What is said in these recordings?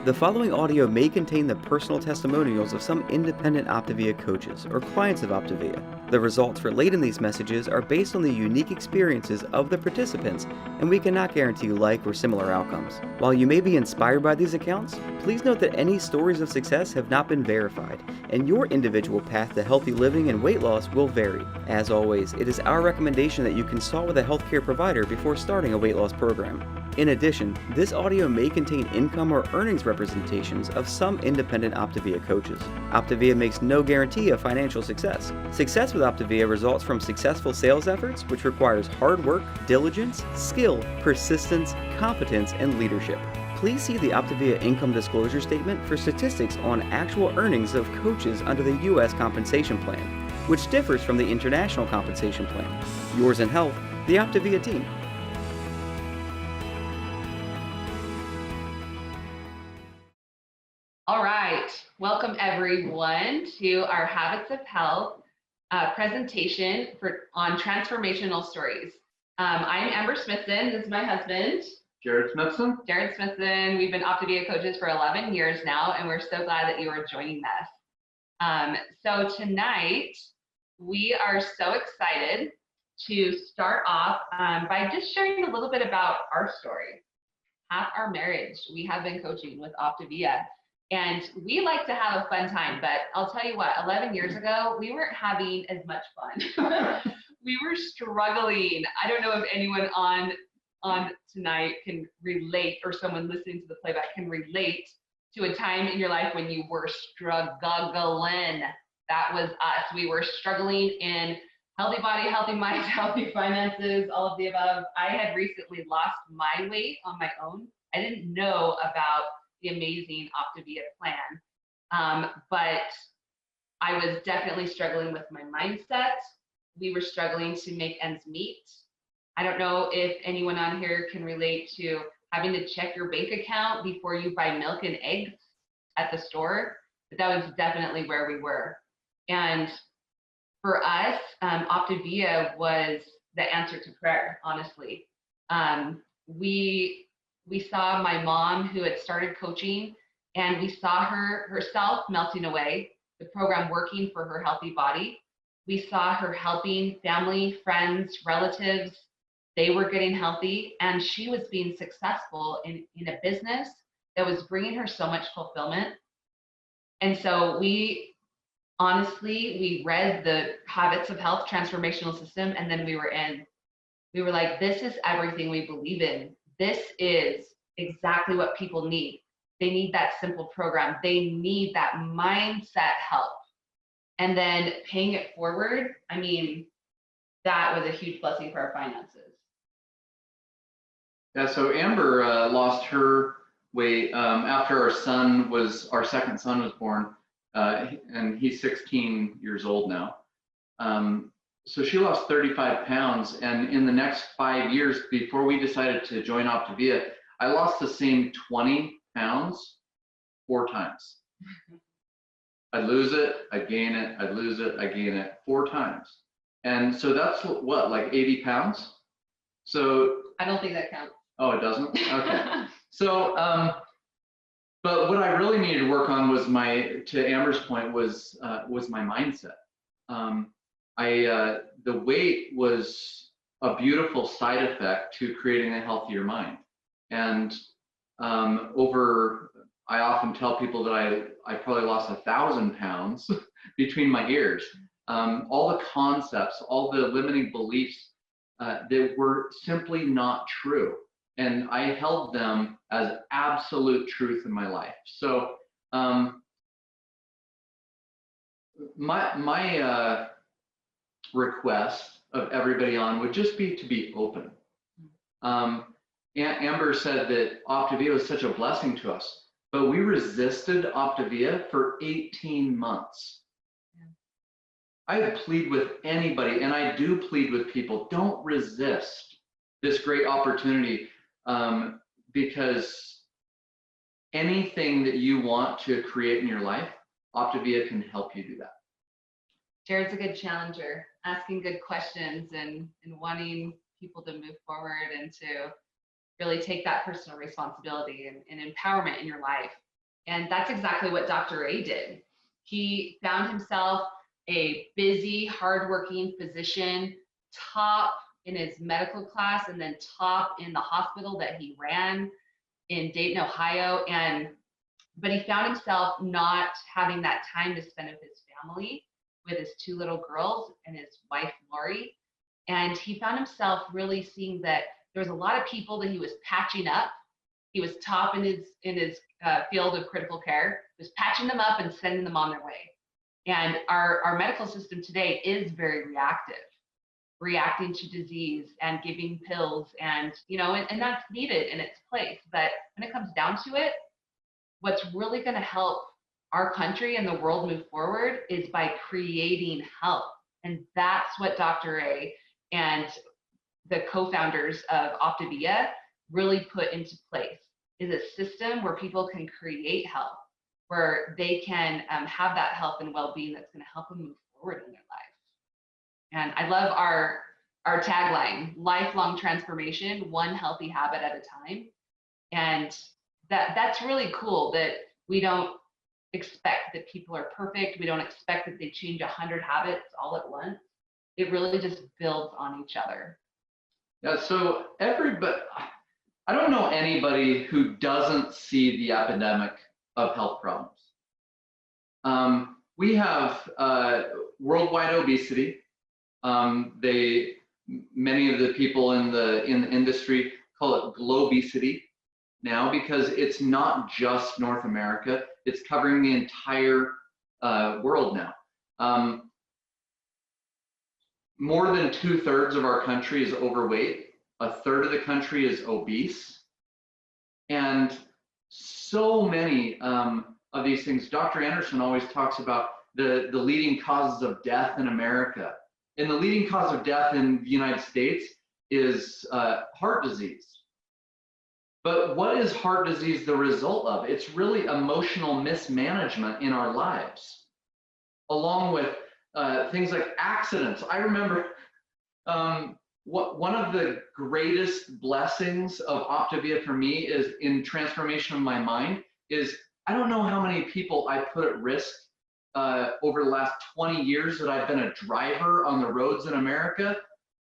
The following audio may contain the personal testimonials of some independent OPTAVIA coaches or clients of OPTAVIA. The results relayed in these messages are based on the unique experiences of the participants, and we cannot guarantee like or similar outcomes. While you may be inspired by these accounts, please note that any stories of success have not been verified, and your individual path to healthy living and weight loss will vary. As always, it is our recommendation that you consult with a healthcare provider before starting a weight loss program. In addition, this audio may contain income or earnings representations of some independent OPTAVIA coaches. OPTAVIA makes no guarantee of financial success. Success with OPTAVIA results from successful sales efforts, which requires hard work, diligence, skill, persistence, competence, and leadership. Please see the OPTAVIA income disclosure statement for statistics on actual earnings of coaches under the U.S. compensation plan, which differs from the international compensation plan. Yours in health, the OPTAVIA team. All right, welcome everyone to our Habits of Health presentation on transformational stories. I'm Amber Smithson. This is my husband, Jared Smithson. Jared Smithson. We've been OPTAVIA coaches for 11 years now, and we're so glad that you are joining us. So tonight, we are so excited to start off by just sharing a little bit about our story. Half our marriage, we have been coaching with OPTAVIA. And we like to have a fun time, but I'll tell you what, 11 years ago, we weren't having as much fun. We were struggling. I don't know if anyone on tonight can relate, or someone listening to the playback can relate to a time in your life when you were struggling. That was us. We were struggling in healthy body, healthy mind, healthy finances, all of the above. I had recently lost my weight on my own. I didn't know about the amazing OPTAVIA plan. But I was definitely struggling with my mindset. We were struggling to make ends meet. I don't know if anyone on here can relate to having to check your bank account before you buy milk and eggs at the store, but that was definitely where we were. And for us, OPTAVIA was the answer to prayer, honestly. We saw my mom, who had started coaching, and we saw herself melting away, the program working for her healthy body. We saw her helping family, friends, relatives. They were getting healthy, and she was being successful in a business that was bringing her so much fulfillment. And so we read the Habits of Health transformational system, and then we were like, this is everything we believe in. This is exactly what people need. They need that simple program. They need that mindset help. And then paying it forward, I mean, that was a huge blessing for our finances. Yeah, so Amber lost her weight after our second son was born, and he's 16 years old now. So she lost 35 pounds, and in the next 5 years before we decided to join OPTAVIA, I lost the same 20 pounds 4 times. I'd lose it, I'd gain it, I'd lose it, I'd gain it 4 times. And so that's what, like 80 pounds? So I don't think that counts. Oh, it doesn't? Okay. So, but what I really needed to work on was to Amber's point, was my mindset. The weight was a beautiful side effect to creating a healthier mind. And I often tell people that I probably lost 1,000 pounds between my ears. All the concepts, all the limiting beliefs that were simply not true. And I held them as absolute truth in my life. So my request of everybody on would just be to be open. Amber said that OPTAVIA was such a blessing to us, but we resisted OPTAVIA for 18 months. I plead with anybody, and I do plead with people, don't resist this great opportunity, because anything that you want to create in your life, OPTAVIA can help you do that. Jared's a good challenger, asking good questions and wanting people to move forward and to really take that personal responsibility and empowerment in your life. And that's exactly what Dr. A did. He found himself a busy, hardworking physician, top in his medical class, and then top in the hospital that he ran in Dayton, Ohio. But he found himself not having that time to spend with his family, with his 2 little girls and his wife, Lori. And he found himself really seeing that there was a lot of people that he was patching up. He was top in his field of critical care, was patching them up and sending them on their way. And our medical system today is very reactive, reacting to disease and giving pills, and and that's needed in its place. But when it comes down to it, what's really going to help our country and the world move forward is by creating health. And that's what Dr. A and the co-founders of OPTAVIA really put into place, is a system where people can create health, where they can have that health and well-being that's going to help them move forward in their life. And I love our tagline, lifelong transformation, one healthy habit at a time. And that's really cool, that we don't expect that people are perfect. We don't expect that they change 100 habits all at once. It really just builds on each other. Yeah, so I don't know anybody who doesn't see the epidemic of health problems. We have worldwide obesity. Many of the people in the industry call it globesity now, because it's not just North America, it's covering the entire world now. More than 2/3 of our country is overweight. 1/3 of the country is obese. And so many of these things, Dr. Anderson always talks about the leading causes of death in America. And the leading cause of death in the United States is heart disease. But what is heart disease the result of? It's really emotional mismanagement in our lives, along with things like accidents. I remember one of the greatest blessings of OPTAVIA for me is in transformation of my mind is I don't know how many people I put at risk over the last 20 years that I've been a driver on the roads in America,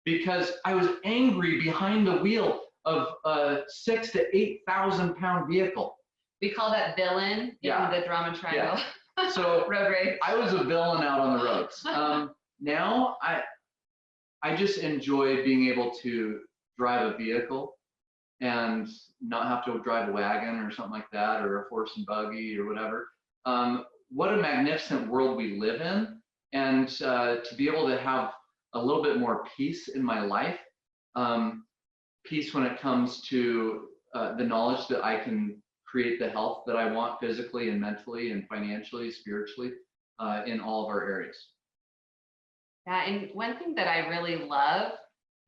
because I was angry behind the wheel of a 6,000 to 8,000 pound vehicle. We call that villain in the drama triangle. Yeah. So road rage. I was a villain out on the roads. Now I just enjoy being able to drive a vehicle and not have to drive a wagon or something like that, or a horse and buggy or whatever. What a magnificent world we live in, and to be able to have a little bit more peace in my life, peace when it comes to the knowledge that I can create the health that I want physically and mentally and financially, spiritually, in all of our areas. Yeah, and one thing that I really love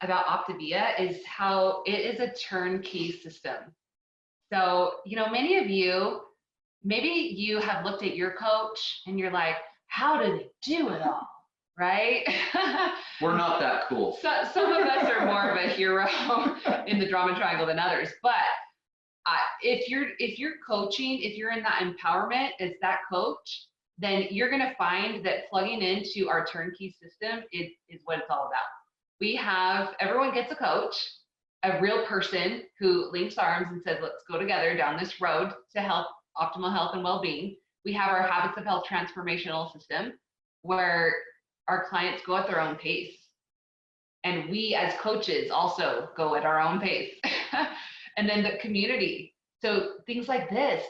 about OPTAVIA is how it is a turnkey system. So, many of you, maybe you have looked at your coach and you're like, how do they do it all, right? We're not that cool. So, some of us are more of a hero in the drama triangle than others, but if you're coaching, if you're in that empowerment as that coach, then you're going to find that plugging into our turnkey system is what it's all about. Everyone gets a coach, a real person who links arms and says, let's go together down this road to optimal health and well-being. We have our Habits of Health transformational system, where our clients go at their own pace. And we as coaches also go at our own pace. And then the community. So things like this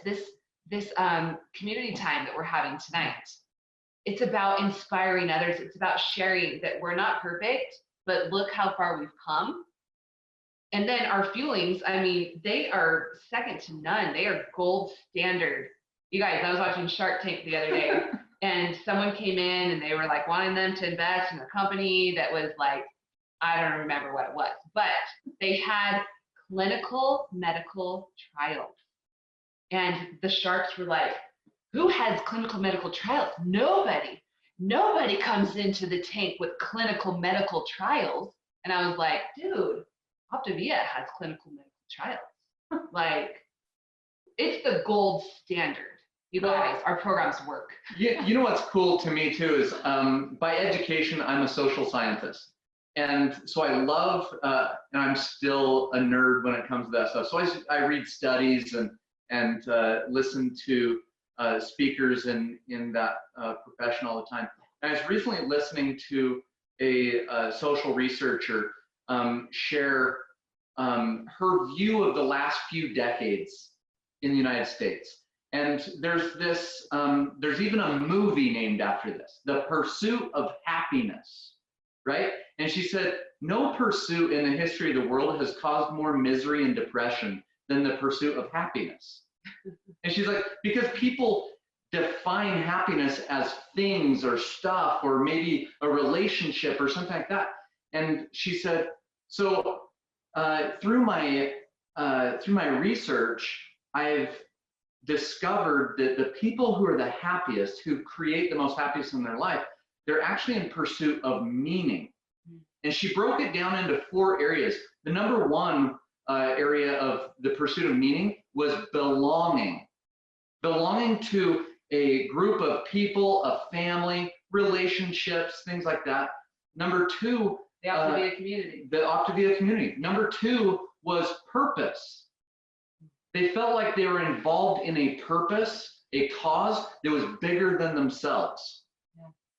community time that we're having tonight, it's about inspiring others. It's about sharing that we're not perfect, but look how far we've come. And then our fuelings, they are second to none. They are gold standard. You guys, I was watching Shark Tank the other day, and someone came in and they were like wanting them to invest in a company that was like, I don't remember what it was, but they had clinical medical trials. And the sharks were like, who has clinical medical trials? Nobody comes into the tank with clinical medical trials. And I was like, dude, OPTAVIA has clinical medical trials. Like, it's the gold standard. You guys, our programs work. You know what's cool to me too is by education, I'm a social scientist. And so I love, and I'm still a nerd when it comes to that stuff. So I read studies and listen to speakers in that profession all the time. And I was recently listening to a social researcher share her view of the last few decades in the United States. And there's this, there's even a movie named after this, The Pursuit of Happiness, right? And she said, no pursuit in the history of the world has caused more misery and depression than the pursuit of happiness. And she's like, because people define happiness as things or stuff or maybe a relationship or something like that. And she said, so through my research, I've discovered that the people who are the happiest, who create the most happiness in their life, they're actually in pursuit of meaning. And she broke it down into 4 areas. The number 1 area of the pursuit of meaning was belonging. Belonging to a group of people, a family, relationships, things like that. Number 2, The OPTAVIA community. The OPTAVIA community. Number 2 was purpose. They felt like they were involved in a purpose, a cause that was bigger than themselves,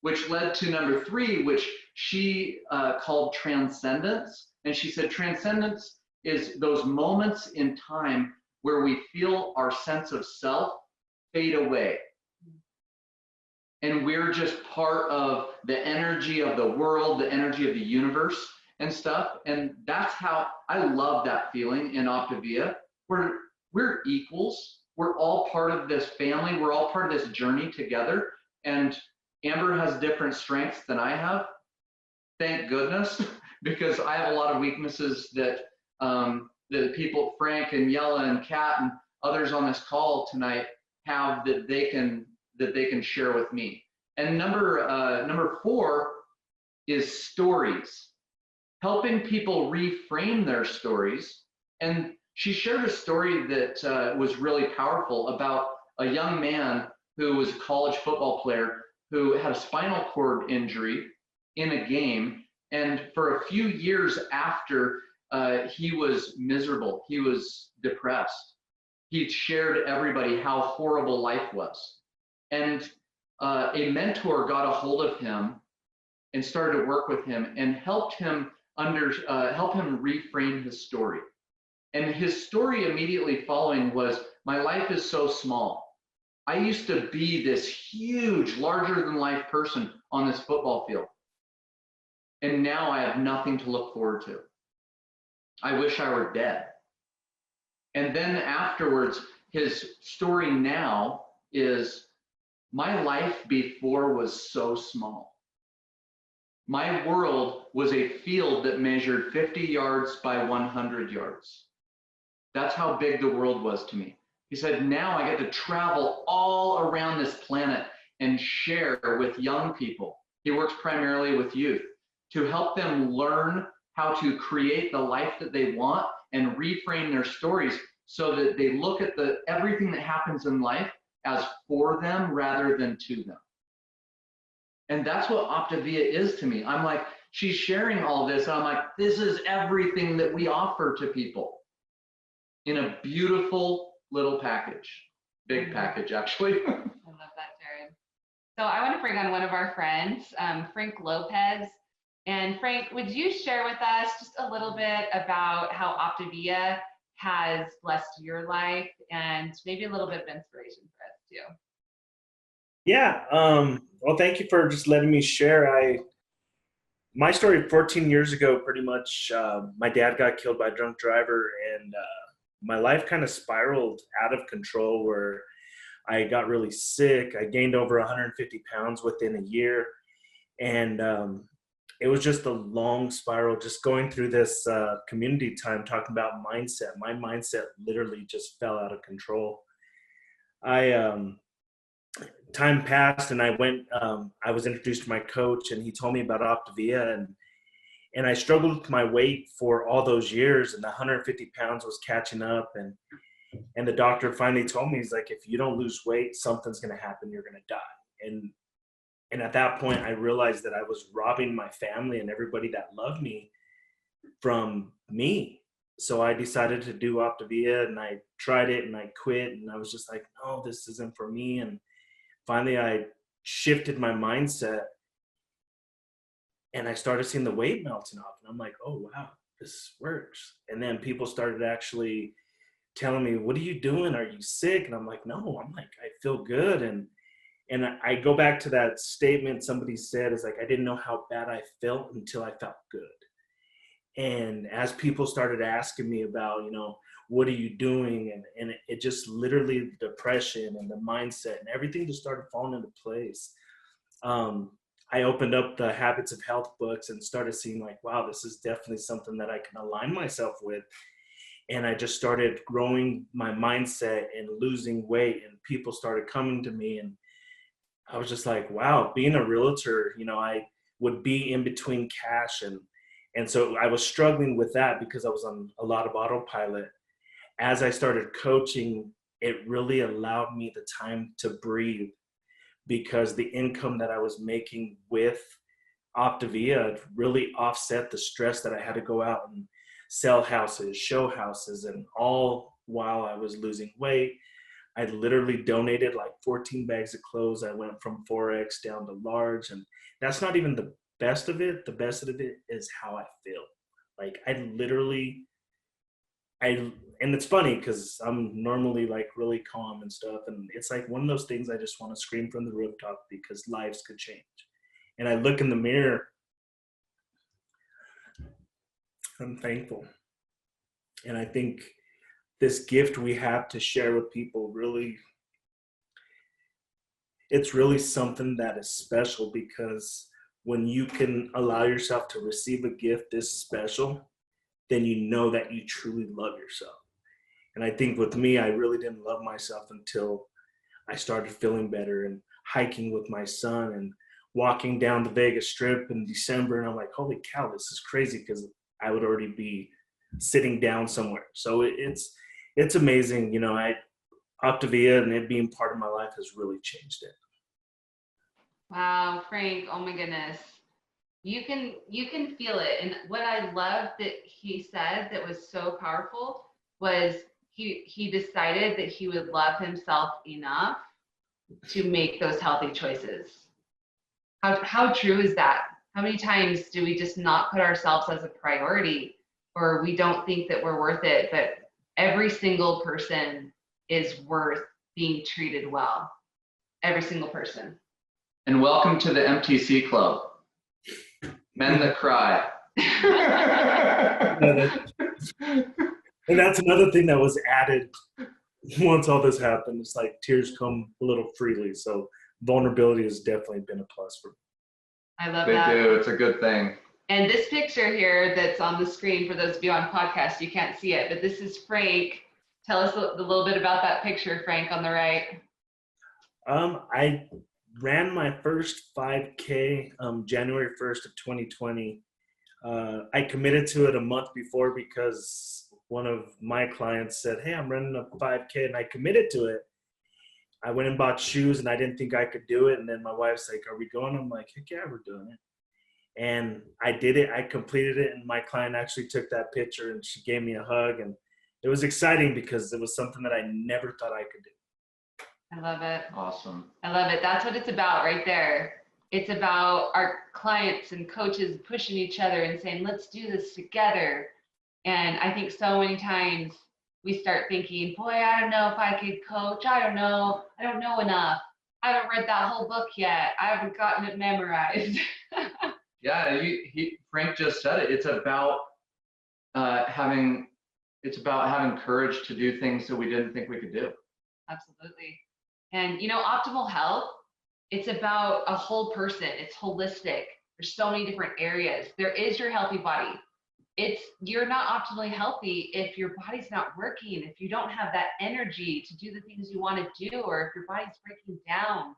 which led to number 3, which she called transcendence. And she said transcendence is those moments in time where we feel our sense of self fade away. And we're just part of the energy of the world, the energy of the universe and stuff. And that's how I love that feeling in OPTAVIA. We're equals. We're all part of this family. We're all part of this journey together. And Amber has different strengths than I have. Thank goodness, because I have a lot of weaknesses that the people, Frank and Yella and Kat and others on this call tonight have that they can share with me. And number 4 is stories, helping people reframe their stories. And she shared a story that was really powerful about a young man who was a college football player who had a spinal cord injury in a game. And for a few years after, he was miserable. He was depressed. He shared everybody how horrible life was. And a mentor got a hold of him and started to work with him and helped him reframe his story. And his story immediately following was, my life is so small. I used to be this huge, larger than life person on this football field. And now I have nothing to look forward to. I wish I were dead. And then afterwards, his story now is, my life before was so small. My world was a field that measured 50 yards by 100 yards. That's how big the world was to me. He said, now I get to travel all around this planet and share with young people. He works primarily with youth to help them learn how to create the life that they want and reframe their stories so that they look at everything that happens in life as for them rather than to them. And that's what OPTAVIA is to me. I'm like, she's sharing all this, and I'm like, this is everything that we offer to people in a beautiful little package. Big package, actually. I love that, Jared. So I want to bring on one of our friends, Frank Lopez. And Frank, would you share with us just a little bit about how OPTAVIA has blessed your life and maybe a little bit of inspiration for us too? Yeah, well, thank you for just letting me share. My story 14 years ago, pretty much, my dad got killed by a drunk driver, and my life kind of spiraled out of control where I got really sick. I gained over 150 pounds within a year. And it was just a long spiral, just going through this community time, talking about mindset. My mindset literally just fell out of control. Time passed, and I was introduced to my coach, and he told me about OPTAVIA, and I struggled with my weight for all those years, and the 150 pounds was catching up. And the doctor finally told me, he's like, if you don't lose weight, something's going to happen. You're going to die. And at that point, I realized that I was robbing my family and everybody that loved me from me. So I decided to do OPTAVIA, and I tried it and I quit. And I was just like, no, this isn't for me. And finally, I shifted my mindset and I started seeing the weight melting off. And I'm like, oh, wow, this works. And then people started actually telling me, what are you doing? Are you sick? And I'm like, no, I'm like, I feel good. And I go back to that statement somebody said, is like, I didn't know how bad I felt until I felt good. And as people started asking me about, what are you doing? And it just literally, the depression and the mindset and everything just started falling into place. I opened up the Habits of Health books and started seeing like, wow, this is definitely something that I can align myself with. And I just started growing my mindset and losing weight, and people started coming to me. And I was just like, wow, being a realtor, I would be in between cash. And so I was struggling with that because I was on a lot of autopilot. As I started coaching, it really allowed me the time to breathe, because the income that I was making with OPTAVIA really offset the stress that I had to go out and sell houses, show houses, and all while I was losing weight. I literally donated like 14 bags of clothes. I went from 4X down to large, and that's not even the best of it. The best of it is how I feel. Like and it's funny because I'm normally like really calm and stuff, and it's like one of those things I just want to scream from the rooftop because lives could change. And I look in the mirror, I'm thankful. And I think this gift we have to share with people, really, it's really something that is special, because when you can allow yourself to receive a gift this special, then you know that you truly love yourself. And I think with me, I really didn't love myself until I started feeling better and hiking with my son and walking down the Vegas Strip in December. And I'm like, holy cow, this is crazy, because I would already be sitting down somewhere. So it's amazing. OPTAVIA and it being part of my life has really changed it. Wow, Frank, oh my goodness. You can feel it. And what I love that he said that was so powerful was he decided that he would love himself enough to make those healthy choices. How true is that? How many times do we just not put ourselves as a priority, or we don't think that we're worth it? But every single person is worth being treated well. Every single person. And welcome to the MTC Club. Men that cry. And that's another thing that was added once all this happened. It's like tears come a little freely. So vulnerability has definitely been a plus for me. I love They that. do. It's a good thing. And this picture here that's on the screen, for those of you on podcast, you can't see it, but this is Frank. Tell us a little bit about that picture, Frank, on the right. I ran my first 5K January 1st of 2020. I committed to it a month before because one of my clients said, hey, I'm running a 5K, and I committed to it. I went and bought shoes, and I didn't think I could do it. And then my wife's like, are we going? I'm like, heck yeah, we're doing it. And I did it. I completed it. And my client actually took that picture, and she gave me a hug. And it was exciting because it was something that I never thought I could do. I love it. Awesome. I love it. That's what it's about right there. It's about our clients and coaches pushing each other and saying, let's do this together. And I think so many times we start thinking, boy, I don't know if I could coach. I don't know enough. I haven't read that whole book yet. I haven't gotten it memorized. Yeah, Frank just said it. It's about having courage to do things that we didn't think we could do. Absolutely. And optimal health, it's about a whole person. It's holistic. There's so many different areas. There is your healthy body. You're not optimally healthy if your body's not working, if you don't have that energy to do the things you want to do, or if your body's breaking down.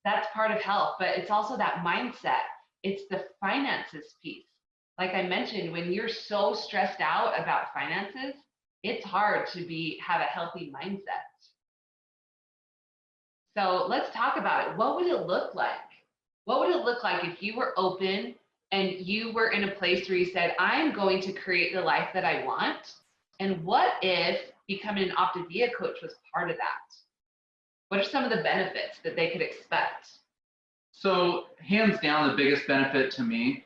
That's part of health, but it's also that mindset. It's the finances piece. Like I mentioned, when you're so stressed out about finances, it's hard to have a healthy mindset. So let's talk about it. What would it look like? What would it look like if you were open and you were in a place where you said, I'm going to create the life that I want? And what if becoming an OPTAVIA coach was part of that? What are some of the benefits that they could expect? So hands down, the biggest benefit to me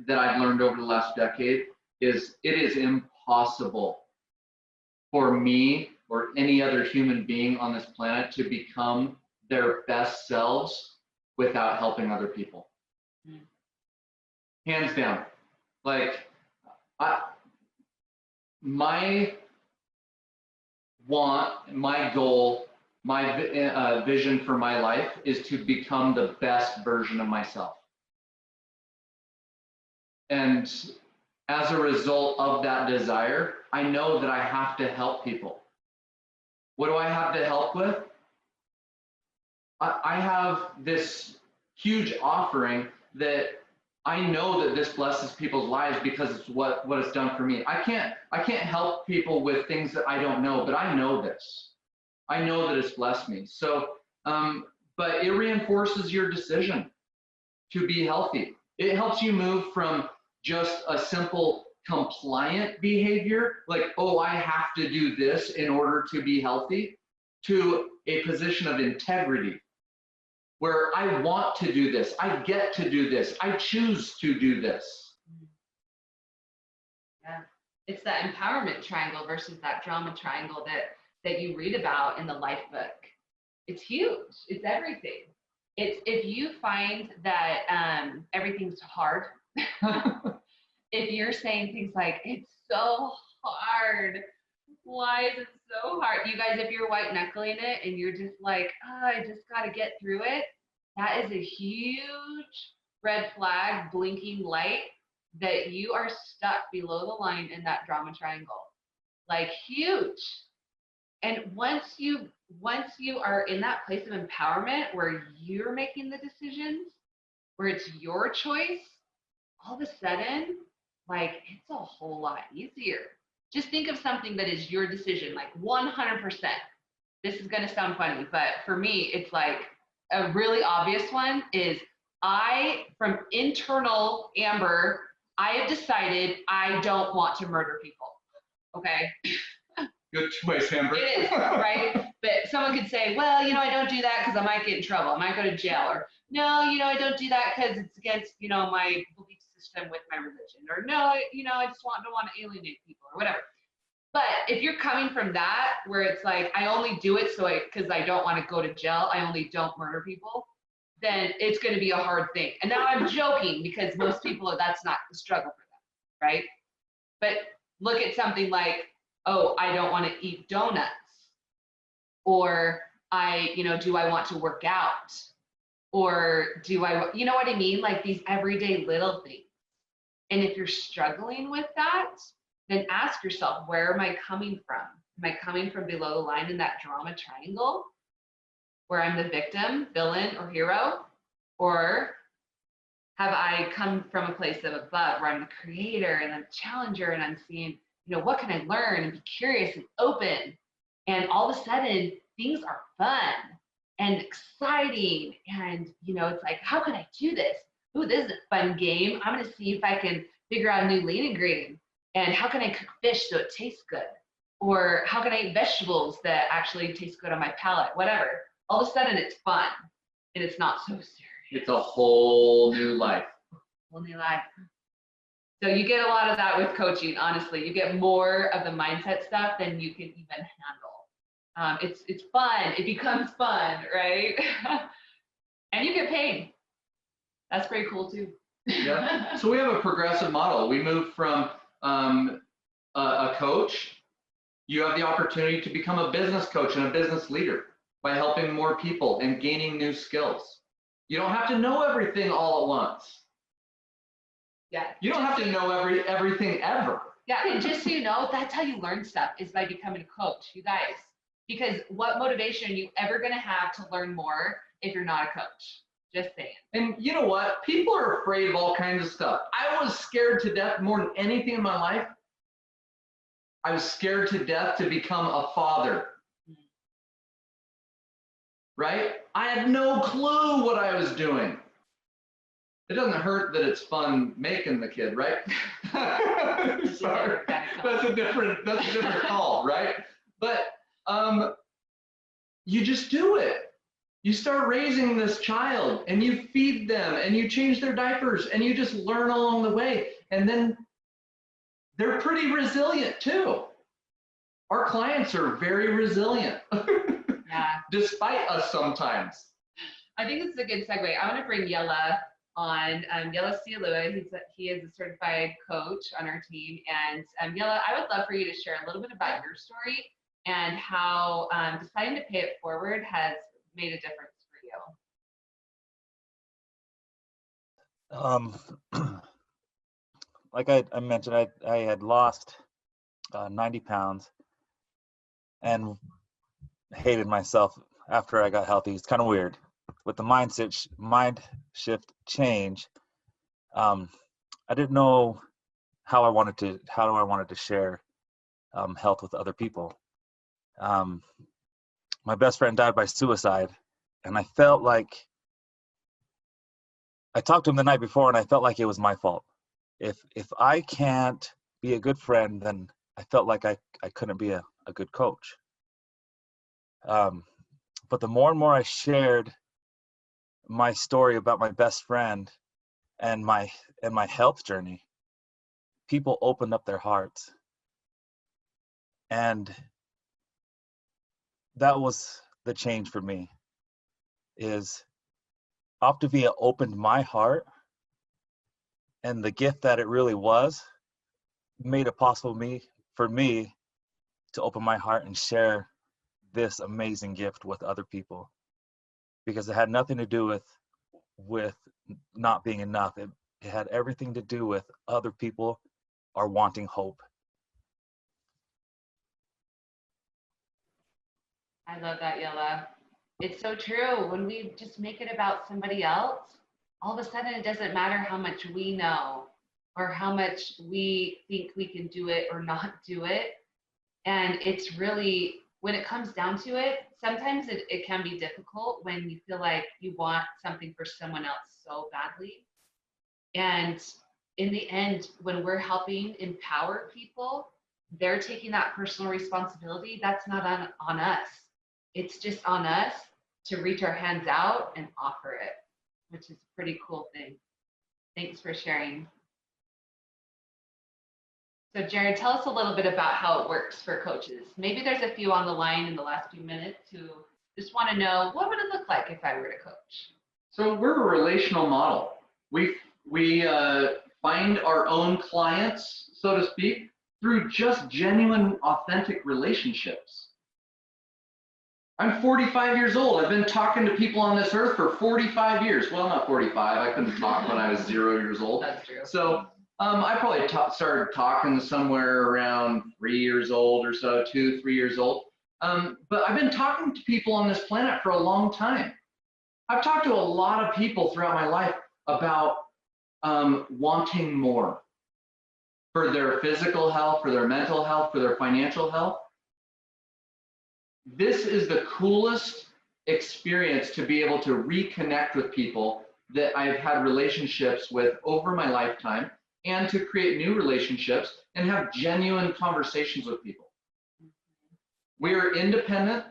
that I've learned over the last decade is it is impossible for me or any other human being on this planet to become their best selves without helping other people. Hands down. Like, my want, my goal, my vision for my life is to become the best version of myself. And as a result of that desire, I know that I have to help people. What do I have to help with? I have this huge offering that I know that this blesses people's lives because it's what it's done for me. I can't help people with things that I don't know, but I know this. I know that it's blessed me. So, but it reinforces your decision to be healthy. It helps you move from just a simple compliant behavior, like, oh, I have to do this in order to be healthy, to a position of integrity, where I want to do this, I get to do this, I choose to do this. Yeah, it's that empowerment triangle versus that drama triangle that you read about in the life book. It's huge. It's everything. It's if you find that everything's hard, if you're saying things like, it's so hard, why is it so hard? You guys, if you're white knuckling it and you're just like, oh, I just got to get through it, that is a huge red flag, blinking light that you are stuck below the line in that drama triangle. Like, huge. And once you are in that place of empowerment where you're making the decisions, where it's your choice, all of a sudden, like, it's a whole lot easier. Just think of something that is your decision, like 100%. This is going to sound funny, but for me, it's like a really obvious one is from internal Amber, I have decided I don't want to murder people. Okay. Good choice, Amber. It is, right? But someone could say, well, I don't do that because I might get in trouble. I might go to jail. Or, no, I don't do that because it's against, my belief system with my religion. Or, no, I just don't want to alienate people or whatever. But if you're coming from that, where it's like, I only do it because I don't want to go to jail, I only don't murder people, then it's going to be a hard thing. And now I'm joking because most people, that's not the struggle for them, right? But look at something like, oh, I don't want to eat donuts. Or do I want to work out? Or do I, you know what I mean? Like these everyday little things. And if you're struggling with that, then ask yourself, where am I coming from? Am I coming from below the line in that drama triangle where I'm the victim, villain, or hero? Or have I come from a place of above where I'm the creator and I'm the challenger and I'm seeing, what can I learn and be curious and open? And all of a sudden, things are fun and exciting. And, it's like, how can I do this? Ooh, this is a fun game. I'm going to see if I can figure out a new lean ingredient. And how can I cook fish so it tastes good? Or how can I eat vegetables that actually taste good on my palate? Whatever. All of a sudden, it's fun. And it's not so serious. It's a whole new life. Whole new life. So you get a lot of that with coaching, honestly. You get more of the mindset stuff than you can even handle. It's fun. It becomes fun, right? And you get paid. That's pretty cool too. Yeah. So we have a progressive model. We move from a coach. You have the opportunity to become a business coach and a business leader by helping more people and gaining new skills. You don't have to know everything all at once. Yeah. You don't have to know everything ever. Yeah, and just so you know, that's how you learn stuff, is by becoming a coach, you guys. Because what motivation are you ever going to have to learn more if you're not a coach? Just saying. And you know what? People are afraid of all kinds of stuff. I was scared to death more than anything in my life I was scared to death to become a father. Right? I had no clue what I was doing. It doesn't hurt that it's fun making the kid, right? Sorry, that's a different call, right? But you just do it. You start raising this child and you feed them and you change their diapers and you just learn along the way. And then they're pretty resilient too. Our clients are very resilient. Yeah. Despite us sometimes. I think this is a good segue. I want to bring Yella on. Yella Siulua, he is a certified coach on our team. And Yella, I would love for you to share a little bit about your story and how deciding to pay it forward has made a difference for you. Like I mentioned, I had lost 90 pounds and hated myself after I got healthy. It's kind of weird. With the mind shift change, I didn't know how I wanted to share health with other people. My best friend died by suicide, and I felt like I talked to him the night before, and I felt like it was my fault. If I can't be a good friend, then I felt like I couldn't be a good coach. But the more and more I shared my story about my best friend and my health journey, people opened up their hearts. And that was the change for me, is OPTAVIA opened my heart, and the gift that it really was made it possible for me to open my heart and share this amazing gift with other people, because it had nothing to do with not being enough. It had everything to do with other people are wanting hope. I love that, Yella. It's so true. When we just make it about somebody else, all of a sudden it doesn't matter how much we know or how much we think we can do it or not do it. And it's really, when it comes down to it, sometimes it can be difficult when you feel like you want something for someone else so badly. And in the end, when we're helping empower people, they're taking that personal responsibility. That's not on us. It's just on us to reach our hands out and offer it, which is a pretty cool thing. Thanks for sharing. So Jared, tell us a little bit about how it works for coaches. Maybe there's a few on the line in the last few minutes who just want to know, what would it look like if I were to coach? So we're a relational model. We find our own clients, so to speak, through just genuine, authentic relationships. I'm 45 years old. I've been talking to people on this earth for 45 years. Well, not 45. I couldn't talk when I was 0 years old. That's true. So I probably started talking somewhere around 3 years old or so, 2, 3 years old. But I've been talking to people on this planet for a long time. I've talked to a lot of people throughout my life about wanting more for their physical health, for their mental health, for their financial health. This is the coolest experience to be able to reconnect with people that I've had relationships with over my lifetime, and to create new relationships and have genuine conversations with people. We are independent.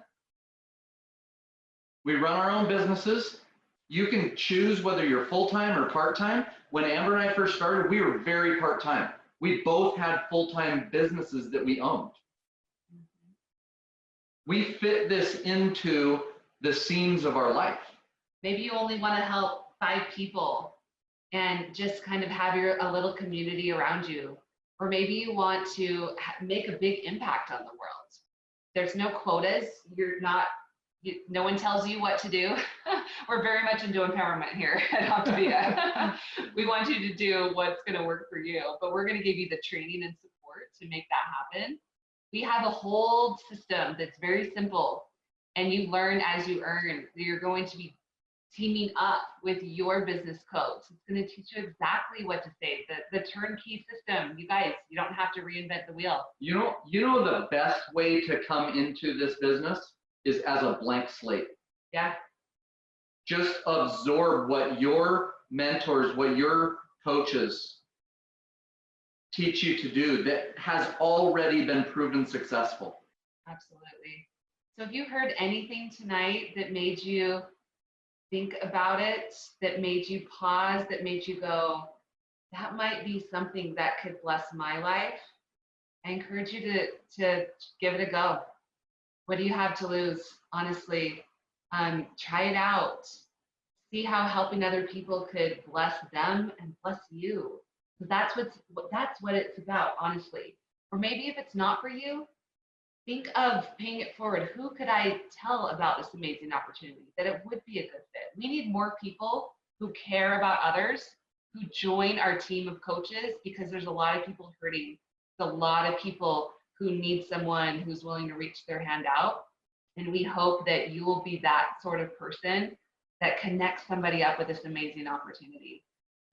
We run our own businesses. You can choose whether you're full-time or part-time. When Amber and I first started, we were very part-time. We both had full-time businesses that we owned. We fit this into the scenes of our life. Maybe you only want to help 5 people and just kind of have a little community around you. Or maybe you want to make a big impact on the world. There's no quotas. No one tells you what to do. We're very much into empowerment here at OPTAVIA. We want you to do what's going to work for you, but we're going to give you the training and support to make that happen. We have a whole system that's very simple, and you learn as you earn. You're going to be teaming up with your business coach. It's going to teach you exactly what to say. The turnkey system, you guys, you don't have to reinvent the wheel. You know the best way to come into this business is as a blank slate. Yeah. Just absorb what your mentors, what your coaches teach you to do that has already been proven successful. Absolutely. So if you heard anything tonight that made you think about it, that made you pause, that made you go, that might be something that could bless my life, I encourage you to give it a go. What do you have to lose? Honestly, try it out. See how helping other people could bless them and bless you. That's what it's about, honestly. Or maybe if it's not for you, think of paying it forward. Who could I tell about this amazing opportunity that it would be a good fit? We need more people who care about others, who join our team of coaches, because there's a lot of people hurting. There's a lot of people who need someone who's willing to reach their hand out. And we hope that you will be that sort of person that connects somebody up with this amazing opportunity.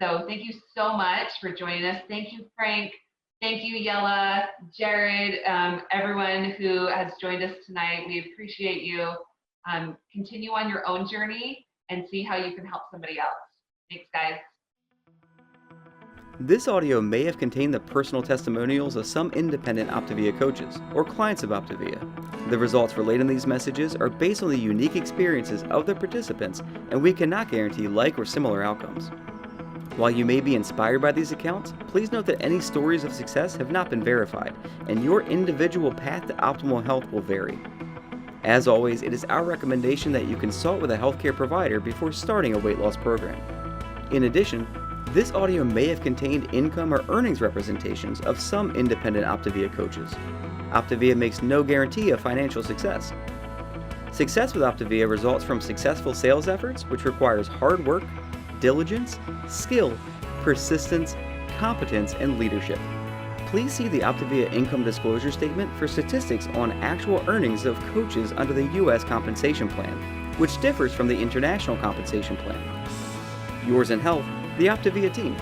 So thank you so much for joining us. Thank you, Frank. Thank you, Yella, Jared, everyone who has joined us tonight. We appreciate you. Continue on your own journey and see how you can help somebody else. Thanks, guys. This audio may have contained the personal testimonials of some independent OPTAVIA coaches or clients of OPTAVIA. The results relayed in these messages are based on the unique experiences of the participants, and we cannot guarantee like or similar outcomes. While you may be inspired by these accounts, please note that any stories of success have not been verified, and your individual path to optimal health will vary. As always, it is our recommendation that you consult with a healthcare provider before starting a weight loss program. In addition, this audio may have contained income or earnings representations of some independent OPTAVIA coaches. OPTAVIA makes no guarantee of financial success. Success with OPTAVIA results from successful sales efforts, which requires hard work, diligence, skill, persistence, competence, and leadership. Please see the OPTAVIA income disclosure statement for statistics on actual earnings of coaches under the U.S. compensation plan, which differs from the international compensation plan. Yours in health, the OPTAVIA team.